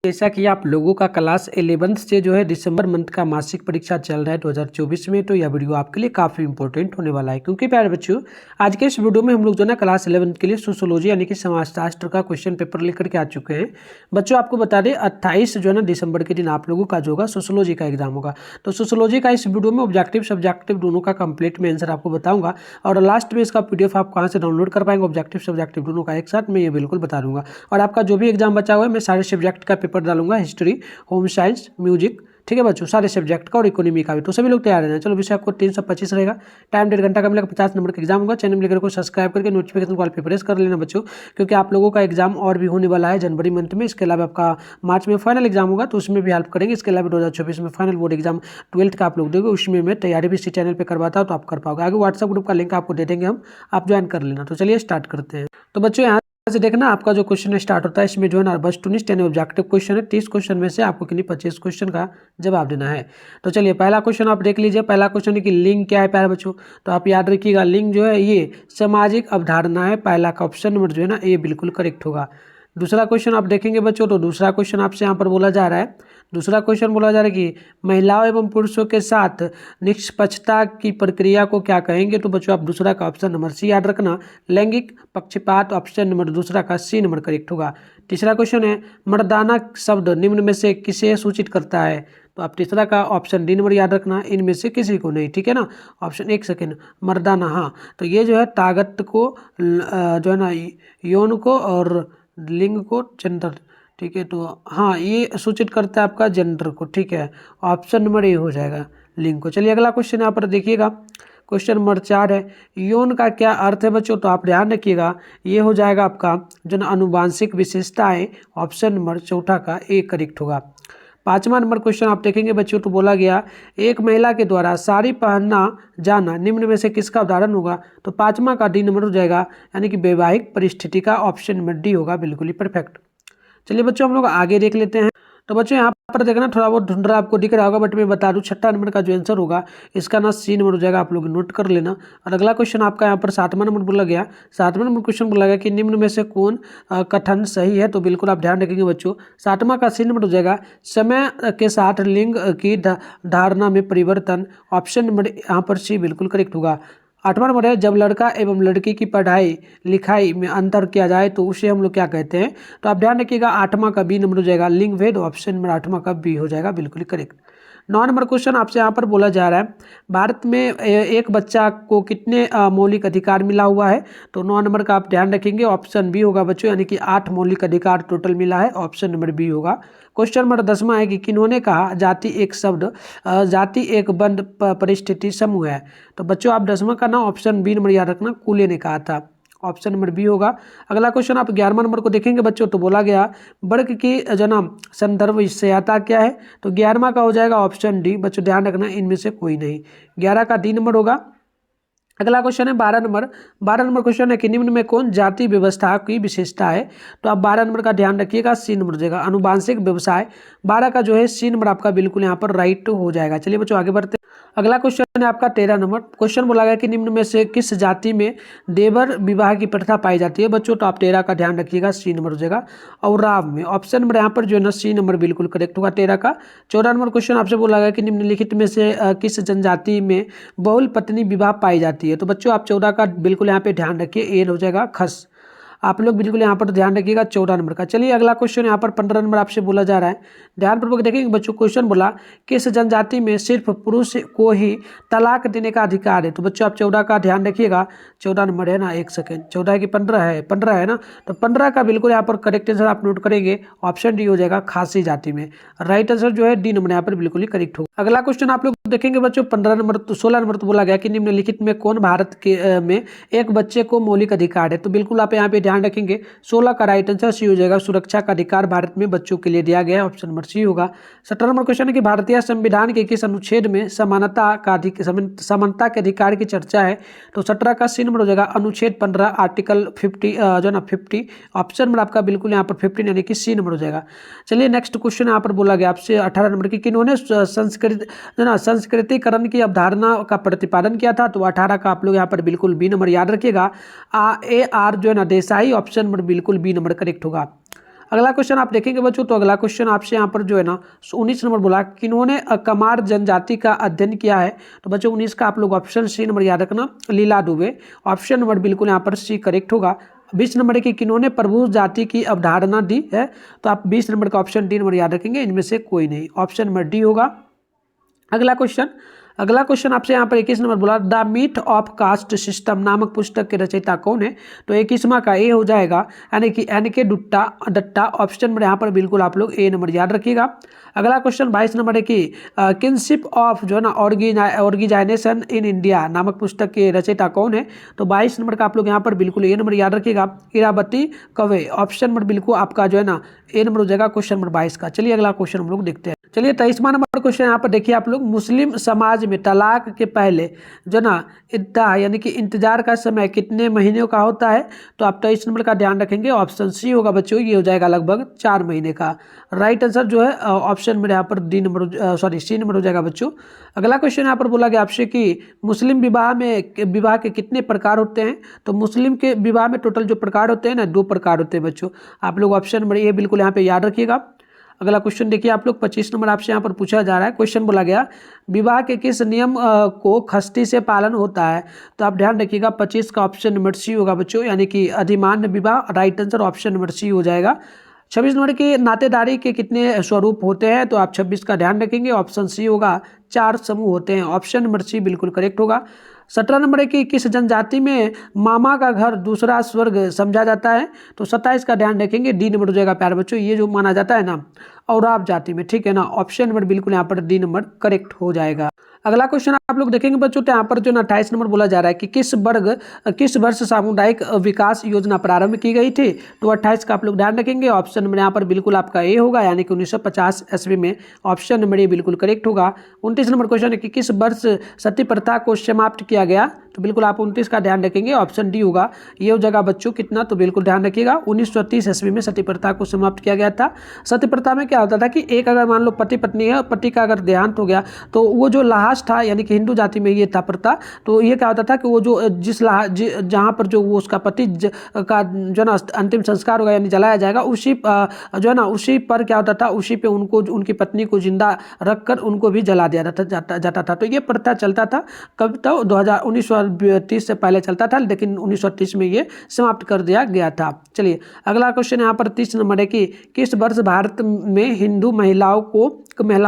जैसा कि आप लोगों का क्लास 11th से जो है दिसंबर मंथ का मासिक परीक्षा चल रहा है 2024 में, तो यह वीडियो आपके लिए काफ़ी इंपॉर्टेंट होने वाला है। क्योंकि प्यारे बच्चों, आज के इस वीडियो में हम लोग जो है ना क्लास 11th के लिए सोशियोलॉजी यानी कि समाजशास्त्र का क्वेश्चन पेपर लेकर के आ चुके हैं। बच्चों आपको बता दें 28 जो है ना दिसंबर के दिन आप लोगों का जो होगा सोशियोलॉजी का एग्जाम होगा। तो सोशियोलॉजी का इस वीडियो में ऑब्जेक्टिव सब्जेक्टिव दोनों का कंप्लीट में आंसर आपको बताऊंगा, और लास्ट में इसका PDF आप कहाँ से डाउनलोड कर पाएंगे ऑब्जेक्टिव सब्जेक्टिव दोनों का एक साथ मैं ये बिल्कुल बता दूंगा। और आपका जो भी एग्जाम बचा हुआ है मैं सारे सब्जेक्ट का पेपर डालूंगा, हिस्ट्री, होम साइंस, म्यूजिक, ठीक है बच्चों, सारे सब्जेक्ट का और इकोनॉमी का भी। तो सभी लोग तैयार रहना। चलो विषय आपको 325 रहेगा, टाइम 1.5 घंटा का मिलेगा, 50 नंबर का एग्जाम होगा। चैनल में लेकर को सब्सक्राइब करके नोटिफिकेशन कॉल पे प्रेस कर लेना बच्चों, क्योंकि आप लोगों का एग्जाम और भी होने वाला है जनवरी मंथ में। इसके अलावा आपका मार्च में फाइनल एग्जाम होगा तो उसमें भी हेल्प करेंगे। इसके अलावा 2024 में फाइनल बोर्ड एग्जाम 12th का आप लोग दोगे, उसमें मैं तैयारी भी इसी चैनल पर करवाता हूँ, तो आप कर पाओगे। आगे व्हाट्सएप ग्रुप का लिंक आपको दे देंगे हम, आप ज्वाइन कर लेना। तो चलिए स्टार्ट करते हैं। तो बच्चों यहाँ से देखना आपका जो क्वेश्चन स्टार्ट होता है, इसमें जो है ना बस टूनिस्ट यानी ऑब्जेक्टिव क्वेश्चन है। 30 क्वेश्चन में से आपको कितनी 25 क्वेश्चन का जवाब देना है। तो चलिए पहला क्वेश्चन आप देख लीजिए। पहला क्वेश्चन है कि लिंग क्या है प्यारे बच्चों। तो आप याद रखिएगा लिंग जो है ये सामाजिक अवधारणा है। पहला का ऑप्शन नंबर जो है ना ये बिल्कुल करेक्ट होगा। दूसरा क्वेश्चन आप देखेंगे बच्चों, तो दूसरा क्वेश्चन आपसे यहाँ पर बोला जा रहा है, दूसरा क्वेश्चन बोला जा रहा है कि महिलाओं एवं पुरुषों के साथ निष्पक्षता की प्रक्रिया को क्या कहेंगे। तो बच्चों आप दूसरा का ऑप्शन नंबर सी याद रखना, लैंगिक पक्षपात, ऑप्शन नंबर दूसरा का सी नंबर करेक्ट होगा। तीसरा क्वेश्चन है मर्दाना शब्द निम्न में से किसे सूचित करता है। तो आप तीसरा का ऑप्शन डी नंबर याद रखना, इनमें से किसी को नहीं, ठीक है ना। ऑप्शन एक सेकेंड, मर्दाना, हाँ तो ये जो है ताकत को जो है ना यौन को और लिंग को जेंडर, ठीक है। तो हाँ ये सूचित करता है आपका जेंडर को, ठीक है। ऑप्शन नंबर ए हो जाएगा लिंग को। चलिए अगला क्वेश्चन यहाँ पर देखिएगा, क्वेश्चन नंबर 4 है यौन का क्या अर्थ है बच्चों। तो आप ध्यान रखिएगा ये हो जाएगा आपका जो ना अनुवांशिक विशेषताएं, ऑप्शन नंबर चौथा का ए करेक्ट होगा। 5वां नंबर क्वेश्चन आप देखेंगे बच्चों, तो बोला गया एक महिला के द्वारा साड़ी पहनना जाना निम्न में से किसका उदाहरण होगा। तो 5वां का डी नंबर हो जाएगा, यानी कि वैवाहिक परिस्थिति का, ऑप्शन नंबर डी होगा बिल्कुल ही परफेक्ट। चलिए बच्चों हम लोग आगे देख लेते हैं। तो बच्चों यहाँ पर देखना थोड़ा बहुत ढूंढ रहा आपको दिख रहा होगा, बट मैं बता दूं 6ठा नंबर का जो आंसर होगा इसका ना सी नंबर हो जाएगा, आप लोग नोट कर लेना। और अगला क्वेश्चन आपका यहाँ पर 7वां नंबर बोला गया, 7वां नंबर क्वेश्चन बोला गया कि निम्न में से कौन कथन सही है। तो बिल्कुल आप ध्यान रखेंगे बच्चों, 7वां का सी नंबर हो जाएगा समय के साथ लिंग की धारणा में परिवर्तन, ऑप्शन नंबर यहाँ पर सी बिल्कुल करेक्ट होगा। 8वां नंबर है जब लड़का एवं लड़की की पढ़ाई लिखाई में अंतर किया जाए तो उसे हम लोग क्या कहते हैं। तो आप ध्यान रखिएगा 8वां का बी नंबर हो जाएगा लिंग भेद, ऑप्शन नंबर 8वां का बी हो जाएगा बिल्कुल करेक्ट। 9 नंबर क्वेश्चन आपसे यहाँ पर बोला जा रहा है भारत में एक बच्चा को कितने मौलिक अधिकार मिला हुआ है। तो 9 नंबर का आप ध्यान रखेंगे, ऑप्शन बी होगा बच्चों, यानी कि 8 मौलिक अधिकार टोटल मिला है, ऑप्शन नंबर बी होगा। क्वेश्चन नंबर 10वां है कि किन्होंने कहा जाति एक शब्द जाति एक बंद परिस्थिति समूह है। तो बच्चों आप 10वां का ना ऑप्शन बी नंबर याद रखना, कूले ने कहा था, ऑप्शन नंबर बी होगा। अगला क्वेश्चन आप 11वां नंबर को देखेंगे बच्चों, तो बोला गया वर्ग की जन्म संदर्भ सहायता क्या है। तो 11वां का हो जाएगा ऑप्शन डी, बच्चों ध्यान रखना इनमें से कोई नहीं, 11 का डी नंबर होगा। अगला क्वेश्चन है 12 नंबर क्वेश्चन है कि निम्न में कौन जाति व्यवस्था की विशेषता है। तो आप 12 नंबर का ध्यान रखिएगा, सी नंबर हो जाएगा अनुवांशिक व्यवसाय। 12 का जो है सी नंबर आपका बिल्कुल यहाँ पर राइट हो जाएगा। चलिए बच्चों आगे बढ़ते हैं। अगला क्वेश्चन है आपका 13 नंबर क्वेश्चन बोला गया कि निम्न में से किस जाति में देवर विवाह की प्रथा पाई जाती है बच्चों। तो आप 13 का ध्यान रखिएगा, सी नंबर हो जाएगा। और राव में, ऑप्शन नंबर यहाँ पर जो है ना सी नंबर बिल्कुल करेक्ट होगा 13 का। 14 नंबर क्वेश्चन आपसे बोला गया कि निम्नलिखित में से किस जनजाति में बहुल पत्नी विवाह पाई जाती है। तो बच्चों आप 14 का बिल्कुल यहाँ पे ध्यान रखिए, ए हो जाएगा खस, आप लोग बिल्कुल यहाँ पर ध्यान रखिएगा 14 नंबर का। चलिए अगला क्वेश्चन यहाँ पर 15 नंबर आपसे बोला जा रहा है, ध्यानपूर्वक देखेंगे बच्चों। क्वेश्चन बोला किस जनजाति में सिर्फ पुरुष को ही तलाक देने का अधिकार है। तो बच्चों आप 14 का ध्यान रखिएगा, 14 नंबर है ना, एक सेकेंड 14 की 15 है, 15 है ना। तो 15 का बिल्कुल यहाँ पर करेक्ट आंसर आप नोट करेंगे, ऑप्शन डी हो जाएगा खासी जाति में। राइट आंसर जो है डी नंबर यहाँ पर बिल्कुल ही करेक्ट होगा। अगला क्वेश्चन आप लोग देखेंगे बच्चों 15 नंबर, तो 16 नंबर तो बोला गया कि निम्नलिखित में कौन भारत के में एक बच्चे को मौलिक अधिकार है। तो बिल्कुल आप यहाँ पे ध्यान रखेंगे 16 का राइट आंसर सी हो जाएगा, सुरक्षा का अधिकार भारत में बच्चों के लिए दिया गया है, ऑप्शन नंबर सी होगा। 17 नंबर क्वेश्चन है कि भारतीय संविधान के किस अनुच्छेद में समानता के अधिकार की चर्चा है। तो 17 का सी नंबर हो जाएगा अनुच्छेद 15 आर्टिकल 50 जो ना 50, ऑप्शन नंबर आपका बिल्कुल यहाँ पर 15 यानी कि सी नंबर हो जाएगा। चलिए नेक्स्ट क्वेश्चन यहाँ पर बोला गया आपसे 18 नंबर की किन्होंने संस्कृतिकरण की अवधारणा का प्रतिपादन किया था। तो 18 का आप लोग यहाँ पर बिल्कुल बी नंबर याद रखिएगा, AR जो है ना देसाई, ऑप्शन नंबर बिल्कुल बी नंबर करेक्ट होगा। अगला क्वेश्चन आप देखेंगे बच्चों, तो अगला क्वेश्चन आपसे यहाँ पर जो है ना 19 नंबर बोला, किन्होंने कमार जनजाति का अध्ययन किया है। तो बच्चों 19 का आप लोग ऑप्शन सी नंबर याद रखना, लीला दुबे। ऑप्शन नंबर बिल्कुल यहाँ पर सी करेक्ट होगा। 20 नंबर की किन्होंने प्रभु जाति की अवधारणा दी है। तो आप 20 नंबर का ऑप्शन डी नंबर याद रखेंगे, इनमें से कोई नहीं, ऑप्शन नंबर डी होगा। अगला क्वेश्चन आपसे यहाँ पर 21 नंबर बोला, the myth of caste system नामक पुस्तक के रचयिता कौन है। तो 21वां का ए हो जाएगा, यानी कि एन के दत्ता। ऑप्शन नंबर यहाँ पर बिल्कुल आप लोग ए नंबर याद रखिएगा। अगला क्वेश्चन 22 नंबर है कि किनशिप ऑफ जो है ना ऑर्गेनाइजेशन इन इंडिया नामक पुस्तक के रचयिता कौन है। तो 22 नंबर का आप लोग यहाँ पर बिल्कुल ए नंबर याद रखिएगा, इरावती कवे। ऑप्शन नंबर बिल्कुल आपका जो है ना ए नंबर हो जाएगा क्वेश्चन नंबर 22 का। चलिए अगला क्वेश्चन हम लोग देखते हैं। चलिए 23वां नंबर क्वेश्चन यहाँ पर देखिए आप लोग, मुस्लिम समाज में तलाक के पहले जो ना इद्दा यानी कि इंतजार का समय कितने महीनों का होता है। तो आप 23 नंबर का ध्यान रखेंगे, ऑप्शन सी होगा बच्चों, ये हो जाएगा लगभग 4 महीने का। राइट आंसर जो है ऑप्शन में यहाँ पर सी नंबर हो जाएगा बच्चों। अगला क्वेश्चन यहाँ पर बोला गया आपसे कि मुस्लिम विवाह के कितने प्रकार होते हैं। तो मुस्लिम के विवाह में टोटल जो प्रकार होते हैं ना 2 प्रकार होते हैं बच्चों। आप लोग ऑप्शन नंबर ए बिल्कुल यहाँ पे याद रखिएगा। अगला क्वेश्चन देखिए आप लोग 25 नंबर आपसे यहाँ पर पूछा जा रहा है। क्वेश्चन बोला गया, विवाह के किस नियम को खस्ती से पालन होता है। तो आप ध्यान रखिएगा 25 का ऑप्शन नंबर सी होगा बच्चों, यानी कि अधिमान्य विवाह। Right answer option number C हो जाएगा। 26 नंबर की नातेदारी के कितने स्वरूप होते हैं। तो आप 26 का ध्यान रखेंगे, ऑप्शन सी होगा, 4 समूह होते हैं। ऑप्शन नंबर सी बिल्कुल करेक्ट होगा। 17 नंबर है कि किस जनजाति में मामा का घर दूसरा स्वर्ग समझा जाता है। तो 27 का ध्यान रखेंगे, डी नंबर हो जाएगा प्यारे बच्चों, ये जो माना जाता है ना औराव जाति में, ठीक है ना। ऑप्शन नंबर बिल्कुल यहाँ पर डी नंबर करेक्ट हो जाएगा। अगला क्वेश्चन आप लोग देखेंगे बच्चों, तो यहाँ पर जो 28 नंबर बोला जा रहा है कि किस वर्ष सामुदायिक विकास योजना प्रारंभ की गई थी। तो 28 का आप लोग ध्यान रखेंगे, ऑप्शन नंबर यहाँ पर बिल्कुल आपका ए होगा, यानी कि 1950 ईस्वी में। ऑप्शन नंबर ए बिल्कुल करेक्ट होगा। 29 नंबर क्वेश्चन है कि किस वर्ष सती प्रथा को समाप्त किया गया। तो बिल्कुल आप 29 का ध्यान रखेंगे, ऑप्शन डी होगा। ये हो जाएगा बच्चों कितना, तो बिल्कुल ध्यान रखिएगा 1930 ईस्वी में सती प्रथा को समाप्त किया गया था। सती प्रथा में क्या होता था कि एक अगर मान लो पति पत्नी है, पति का अगर देहांत हो गया तो वो जो लाश था, यानी कि हिंदू जाति में ये था प्रथा। तो ये क्या होता था कि वो जो जहाँ पर जो वो उसका पति का जो ना अंतिम संस्कार होगा यानी जलाया जाएगा, उसी जो है ना उसी पर क्या होता था, उसी पे उनको उनकी पत्नी को जिंदा रखकर उनको भी जला दिया जाता था। तो ये प्रथा चलता था कब, तो 1930 से पहले चलता था, लेकिन 1930 में ये समाप्त कर दिया गया था। चलिए अगला क्वेश्चन यहाँ पर 30 नंबर है कि किस वर्ष भारत में हिंदू महिलाओं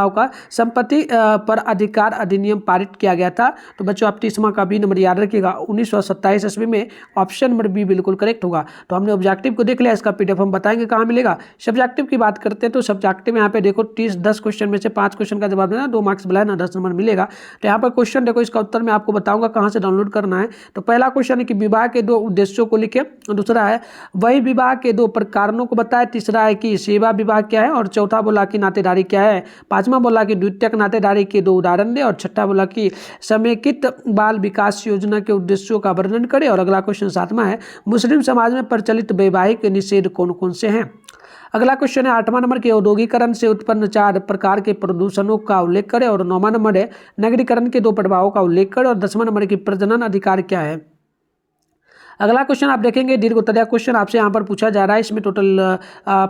का संपत्ति पर अधिकार अधिनियम पारित किया गया था। तो बच्चों आप 30वां का बी नंबर याद रखिएगा, 1927 ईस्वी में। ऑप्शन नंबर बी बिल्कुल करेक्ट होगा। तो हमने ऑब्जेक्टिव को देख लिया, इसका पीडीएफ हम बताएंगे कहाँ मिलेगा। सब्जेक्टिव की बात करते हैं तो सब्जेक्टिव यहाँ पे देखो 10 क्वेश्चन में से 5 क्वेश्चन का जवाब देना, 2 मार्क्स बुलाए ना 10 नंबर मिलेगा। तो यहाँ पर क्वेश्चन देखो, इसका उत्तर मैं आपको बताऊंगा कहाँ से डाउनलोड करना है। तो पहला क्वेश्चन है कि विवाह के 2 उद्देश्यों को लिखे। दूसरा है वही विवाह के 2 प्रकारों को बताए। तीसरा है कि सेवा विवाह क्या है। और चौथा बोला कि नातेदारी क्या है। पांचवा बोला कि द्वितीयक नातेदारी के 2 उदाहरण दे। और छठा बोला कि समेकित बाल विकास योजना के उद्देश्यों का वर्णन करे। और अगला क्वेश्चन 7वां है, मुस्लिम समाज में प्रचलित वैवाहिक निषेध कौन कौन से हैं। अगला क्वेश्चन है 8वां नंबर के औद्योगिकरण से उत्पन्न 4 प्रकार के प्रदूषणों का उल्लेख करें। और 9वां नंबर है नगरीकरण के 2 प्रभावों का उल्लेख करें। और 10वां नंबर की प्रजनन अधिकार क्या है। अगला क्वेश्चन आप देखेंगे दीर्घोत्तरीय क्वेश्चन आपसे यहाँ पर पूछा जा रहा है। इसमें टोटल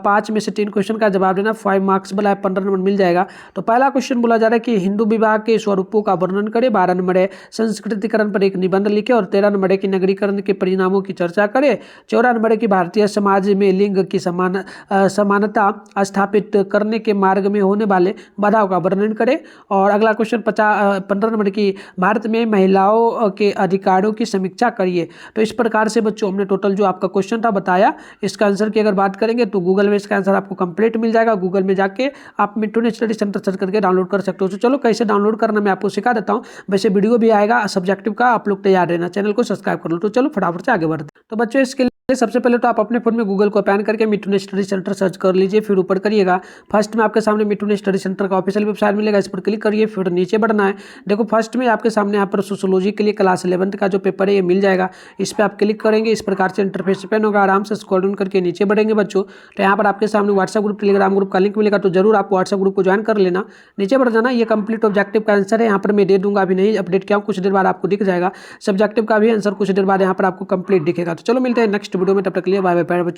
5 में से 3 क्वेश्चन का जवाब देना, 5 मार्क्स बोला है, 15 नंबर मिल जाएगा। तो पहला क्वेश्चन बोला जा रहा है कि हिंदू विवाह के स्वरूपों का वर्णन करें। 12 नंबर है संस्कृतिकरण पर एक निबंध लिखे। और 13 नंबर है कि नगरीकरण के परिणामों की चर्चा करें। 14 नंबर है कि भारतीय समाज में लिंग की समानता स्थापित करने के मार्ग में होने वाले बाधाओं का वर्णन करें। और अगला क्वेश्चन 15 नंबर की भारत में महिलाओं के अधिकारों की समीक्षा करिए। तो इस प्रकार से बच्चों हमने टोटल जो आपका क्वेश्चन था बताया। इसका आंसर की अगर बात करेंगे तो गूगल में इसका आंसर आपको कंप्लीट मिल जाएगा। गूगल में जाके आप मिठुन स्टडी सेंटर सर्च करके डाउनलोड कर सकते हो। तो चलो कैसे डाउनलोड करना मैं आपको सिखा देता हूँ। वैसे वीडियो भी आएगा सब्जेक्टिव का, आप लोग तैयार रहना, चैनल को सब्सक्राइब कर लो। तो चलो फटाफट से आगे बढ़ते। तो बच्चों इसके सबसे पहले तो आप अपने फोन में गूगल को ओपन करके मिठुन स्टडी सेंटर सर्च कर लीजिए। फिर ऊपर करिएगा, फर्स्ट में आपके सामने मिठुन स्टडी सेंटर का ऑफिशियल वेबसाइट मिलेगा, इस पर क्लिक करिए। फिर नीचे बढ़ना है, देखो फर्स्ट में आपके सामने यहाँ पर सोशियोलॉजी के लिए क्लास 11 का जो पेपर है ये मिल जाएगा। इस पर आप क्लिक करेंगे, इस प्रकार से इंटरफेस ओपन होगा। आराम से स्क्रॉल डाउन करके नीचे बढ़ेंगे बच्चों, तो यहाँ पर आपके सामने व्हाट्सएप ग्रुप, टेलीग्राम ग्रुप का लिंक मिलेगा। तो जरूर आप व्हाट्सएप ग्रुप को ज्वाइन कर लेना। नीचे बढ़ जाना, ये कंप्लीट ऑब्जेक्टिव का आंसर है, यहाँ पर मैं दे दूंगा, अभी नहीं अपडेट किया, कुछ देर बाद आपको दिख जाएगा। सब्जेक्टिव का भी आंसर कुछ देर बाद यहाँ पर आपको कंप्लीट दिखेगा। तो चलो मिलते हैं नेक्स्ट वीडियो में, तब तक के लिए बाय बाय बच्चों।